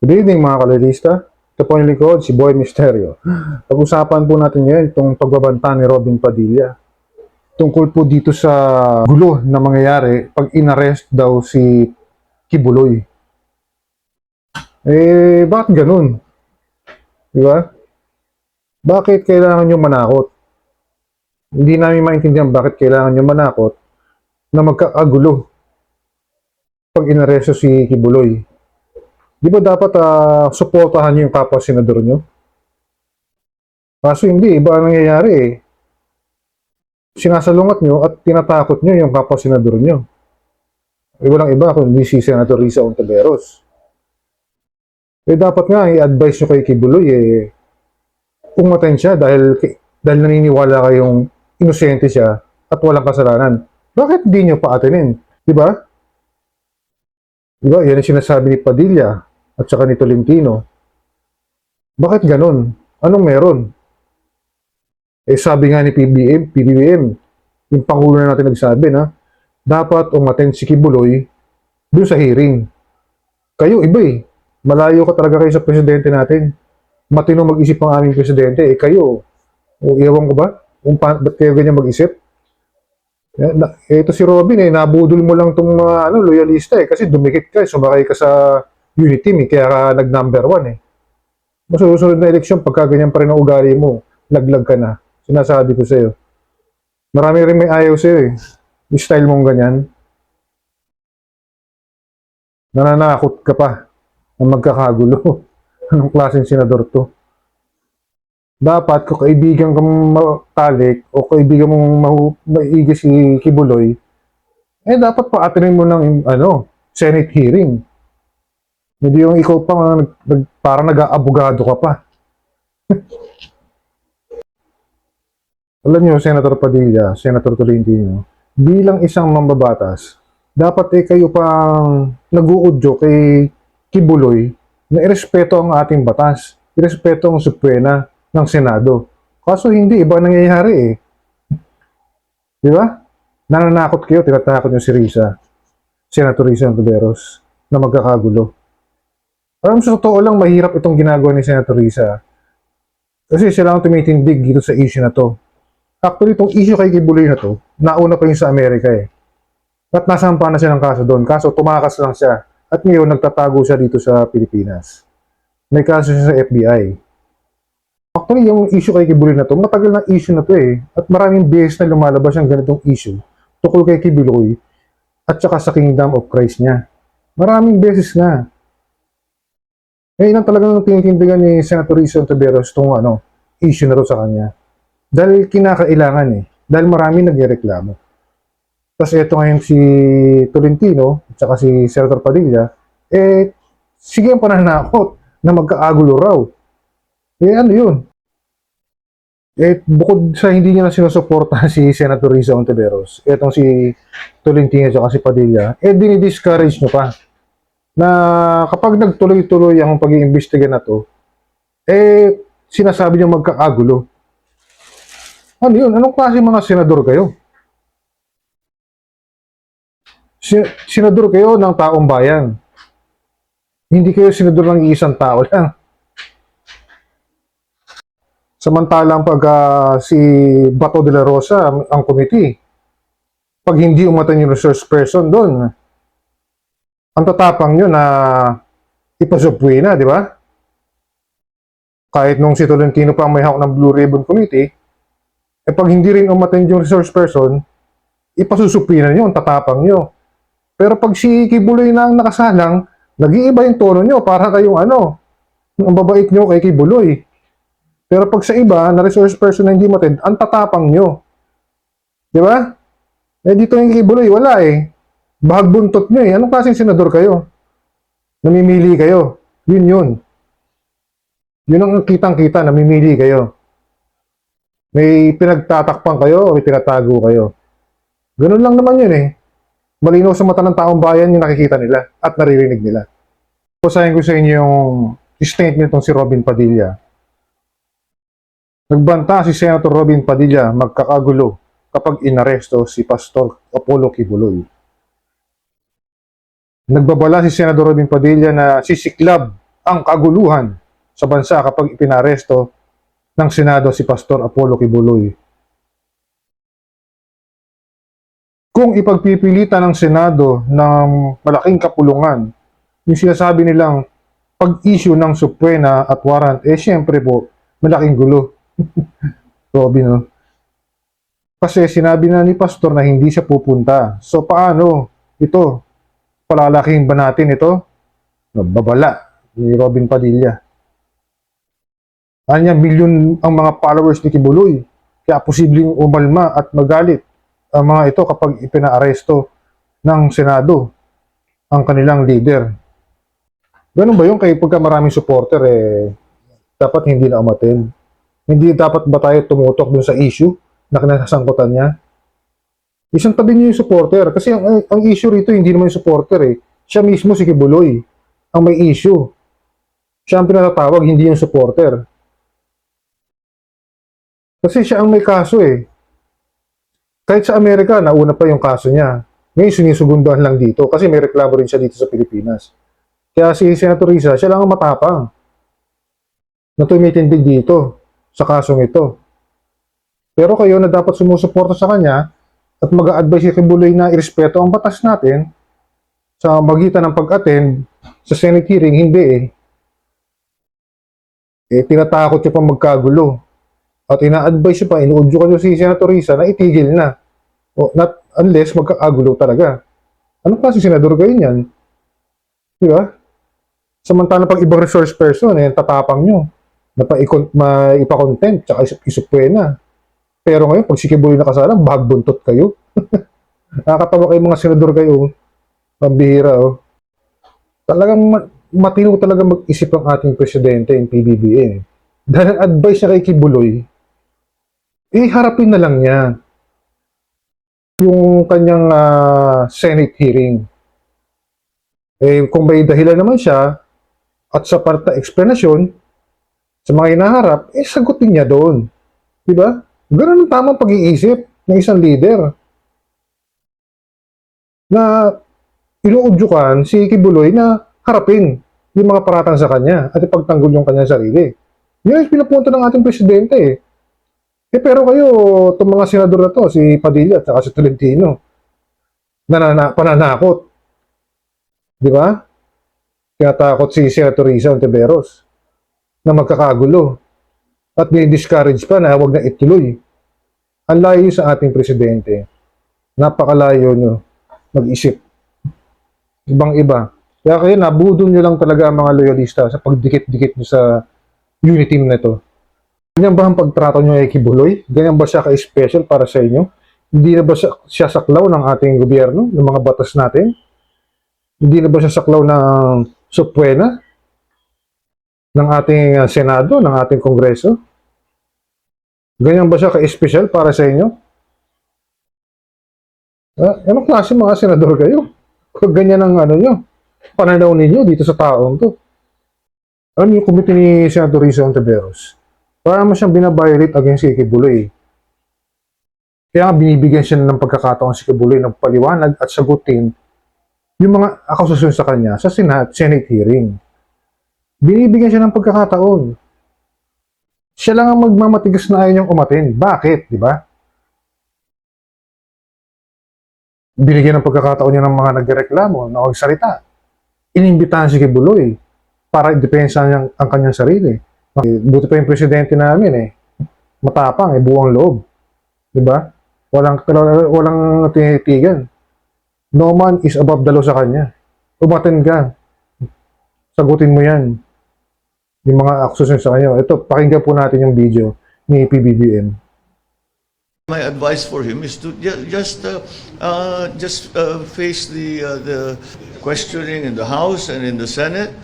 Good evening mga kalilista. Ito po yung likod, si Boy Misterio. Pag-usapan po natin ngayon itong pagbabanta ni Robin Padilla. Tungkol po dito sa gulo na mangyayari pag inarrest daw si Kibuloy. Bakit ganun? Di ba? Bakit kailangan nyo manakot? Hindi namin maintindihan bakit kailangan nyo manakot na magkakagulo pag inaresto si Kibuloy. Di ba dapat suportahan nyo yung kapwa senador nyo? Kaso hindi, iba ang nangyayari eh. Sinasalungat nyo at tinatakot nyo yung kapwa senador nyo. Walang iba kundi si Senator Risa Ontiveros. Dapat nga i-advise nyo kay Kibuloy pumaten siya dahil naniniwala kayong inosente siya at walang kasalanan. Bakit di nyo paatinin? Di ba? Di ba? Yan ang sinasabi ni Padilla at saka ni Tolentino. Bakit ganun? Anong meron? Sabi nga ni PBBM, yung Pangulo na natin nagsabi na dapat umattend si Kibuloy dun sa hearing. Kayo, iba eh. Malayo ka talaga kayo sa presidente natin. Matino mag-isip ang aming presidente. Kayo, iwan ko ba? Ba't kayo ganyan mag-isip? Ito si Robin nabudol mo lang itong loyalista kasi dumikit ka, sumakay ka sa unity team kaya ka nag-number 1 Masusunod na eleksyon, pagka ganyan pa rin ang ugali mo, laglag ka na. Sinasabi ko sa'yo. Marami rin may ayaw sa'yo yung style mong ganyan. Nananakot ka pa na magkakagulo. Anong klaseng senador to? Dapat kung kaibigan kang matalik o kaibigan mong maigi si Kibuloy, dapat paatinin mo ng Senate hearing. Hindi yung ikaw pa parang nag-aabogado ka pa. Alam niyo, Senator Padilla, Senator Tolentino, bilang isang mambabatas, dapat kayo pang nag-uudyo kay Kibuloy na irespeto ang ating batas, irespeto ang supwena ng Senado. Kaso hindi, iba nangyayari Di ba? Nananakot kayo, tinatakot nyo si Risa, Senator Risa Ontiveros, na magkakagulo. Alam sa totoo lang, mahirap itong ginagawa ni Senator Risa. Kasi sila ang tumitindig dito sa issue na to. Actually, itong issue kay Kibuloy na to, nauna pa yung sa Amerika At nasampa na siya ng kaso doon. Kaso tumakas lang siya. At ngayon, nagtatago siya dito sa Pilipinas. May kaso siya sa FBI. Actually, yung issue kay Kibuloy na to, matagal na issue na to At maraming beses na lumalabas yung ganitong issue tukol kay Kibuloy at saka sa Kingdom of Christ niya. Maraming beses na. Ngayon talagang tinitindigan ni Senator Risa Ontiveros itong issue na to sa kanya. Dahil kinakailangan Dahil marami nagreklamo. Tapos ito ngayon si Tolentino at saka si Senator Padilla, sige ang pananakot na magkaagulo raw. Ano yun? Bukod sa hindi niya na sinusuporta si Senator Risa Ontiveros, etong si Tolentino at saka si Padilla, dinidiscourage nyo pa na kapag nagtuloy-tuloy ang pag-iimbestiga na to, sinasabi niya magkakagulo. Ano yun? Anong klase mga senador kayo? Senador kayo ng taong bayan. Hindi kayo senador ng isang tao lang. Samantalang pag si Bato de la Rosa, ang committee, pag hindi umatan yung resource person doon, ang tatapang nyo na ipasupwi na, di ba? Kahit nung si Tolentino pa may hawak ng Blue Ribbon Committee, pag hindi rin umattend yung resource person, ipasusupwi na nyo, ang tatapang nyo. Pero pag si Kibuloy na ang nakasalang, nag-iiba yung tono nyo para kayong ang babait nyo kay Kibuloy. Pero pag sa iba, na resource person na hindi umattend, ang tatapang nyo. Di ba? Dito yung Kibuloy, wala Bahag buntot nyo Anong klaseng senador kayo? Namimili kayo. Yun. Yun ang kitang-kita, namimili kayo. May pinagtatakpan kayo o may tinatago kayo. Ganun lang naman yun Malinaw sa mata ng taong bayan yung nakikita nila at naririnig nila. Basahin ko sa inyo yung statement ng si Robin Padilla. Nagbanta si Senator Robin Padilla magkakagulo kapag inaresto si Pastor Apollo Kibuloy. Nagbabala si Senador Robin Padilla na sisiklab ang kaguluhan sa bansa kapag ipinaresto ng Senado si Pastor Apollo Kibuloy. Kung ipagpipilitan ng Senado ng malaking kapulungan, yung sinasabi nilang pag-issue ng subpoena at warrant, syempre po, malaking gulo. Robin, no? Kasi sinabi na ni Pastor na hindi siya pupunta. So paano ito? Palalaking ba natin ito? Babala ni Robin Padilla. Anya, milyon ang mga followers ni Kibuloy. Kaya posibleng umalma at magalit ang mga ito kapag ipinaaresto ng Senado ang kanilang leader. Ganun ba yung kay pagka maraming supporter, dapat hindi na umattend? Hindi dapat ba tayo tumutok dun sa issue na kinasangkutan niya? Isang tabi niyo yung supporter. Kasi ang issue rito, hindi naman yung supporter Siya mismo si Kibuloy ang may issue. Siya ang pinatatawag, hindi yung supporter. Kasi siya ang may kaso Kahit sa Amerika, nauna pa yung kaso niya. Ngayon, sinisugunduhan lang dito kasi may reklamo rin siya dito sa Pilipinas. Kaya si Senator Risa, siya lang ang matapang na tumitindig dito sa kasong ito. Pero kayo na dapat sumusuporta sa kanya at mag-a-advise kay Kibuloy na irespeto ang batas natin sa magitan ng pag-attend sa Senate hearing, hindi tinatakot siya pa magkagulo. At ina-advise pa, inuudyo ka si Senator Risa na itigil na. Not unless magkakagulo talaga. Anong klase senador kayo niyan? Di ba? Samantala pag ibang resource person, tatapang nyo. Ipa-content, tsaka isupwena. Pero ngayon, pag si Kibuloy nakasalang, bahagbuntot kayo. Nakakatawa kayo mga senador kayo. Pambihira, Talagang matino talaga mag-isip ang ating presidente yung PBBM. Dahil ang advice niya kay Kibuloy, harapin na lang niya yung kanyang Senate hearing. Kung may dahilan naman siya at sa parta explanation sa mga hinaharap, sagutin niya doon. Diba? Ganun ang tamang pag-iisip ng isang leader. Na inuudyukan si Kibuloy na harapin yung mga paratang sa kanya at ipagtanggol yung kanyang sarili. Yun yung pinapunto ng ating presidente pero kayo, itong mga senador na to, si Padilla at saka si Tolentino, pananakot. Di ba? Tinatakot si Senator Risa Ontiveros na magkakagulo at discourage pa na huwag na ituloy. Ang layo sa ating presidente. Napakalayo nyo mag-isip. Ibang-iba. Kaya kayo, nabudol nyo lang talaga ang mga loyalista sa pagdikit-dikit nyo sa unity team na ito. Ganyan ba ang pagtrato nyo kay Kibuloy? Ganyan ba siya ka-special para sa inyo? Hindi na ba siya saklaw ng ating gobyerno, ng mga batas natin? Hindi na ba siya saklaw ng subpoena ng ating Senado, ng ating Kongreso? Ganyan ba siya ka-special para sa inyo? Anong klase mga senador kayo? Kung ganyan ang pananaw ninyo dito sa taong to. Ano yung komite ni Senator Risa Ontiveros? Para mo siyang binabiolate against si Kibuloy. Kaya nga binibigyan siya ng pagkakataon si Kibuloy ng paliwanag at sagutin yung mga akusasyon sa kanya sa Senate hearing. Binibigyan siya ng pagkakataon. Siya lang ang magmamatigas na ayaw niyang umattend. Bakit? Di ba? Binigyan ng pagkakataon niya ng mga nagreklamo na magsalita. Inimbitahan si Kibuloy para idepensa niya ang kanyang sarili. Buti pa yung presidente namin matapang buwang loob. 'Di ba? Walang tinitigan. No man is above the law sa kanya. Umattend ka. Sagutin mo 'yan. Yung mga akusasyon sa kanya. Ito, pakinggan po natin yung video ni PBBM. My advice for him is to just face the questioning in the House and in the Senate.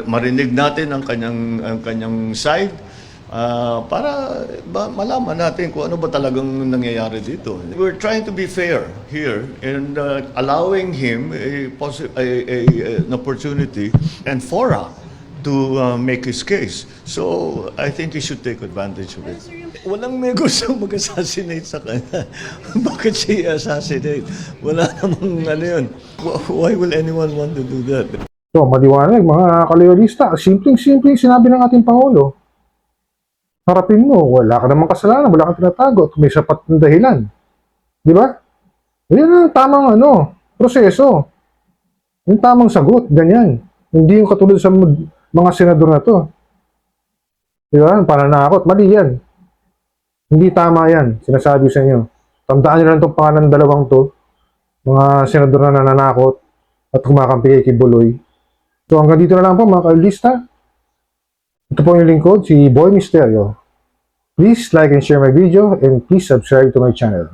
Marinig natin ang kanyang side para malaman natin kung ano ba talagang nangyayari dito. We're trying to be fair here and allowing him an opportunity and fora to make his case. So, I think he should take advantage of it. Walang may gusto mag-assassinate sa kanya. Bakit siya i-assassinate? Wala namang yun. Why will anyone want to do that? So, maliwanag, mga kaloyalista, simpleng-simple sinabi ng ating Pangulo. Harapin mo, wala ka namang kasalanan, wala kang tinatago, at may sapat na dahilan. Di ba? Yan ang tamang proseso. Yung tamang sagot, ganyan. Hindi yung katulad sa mga senador na to. Di ba? Pananakot, mali yan. Hindi tama yan, sinasabi sa inyo. Tandaan nyo lang itong pangalan ng dalawang to, mga senador na nananakot at kumakampi kay Kibuloy. So hanggang dito na lang po mga kalista. Ito po yung lingkod, si Boy Misterio. Please like and share my video and please subscribe to my channel.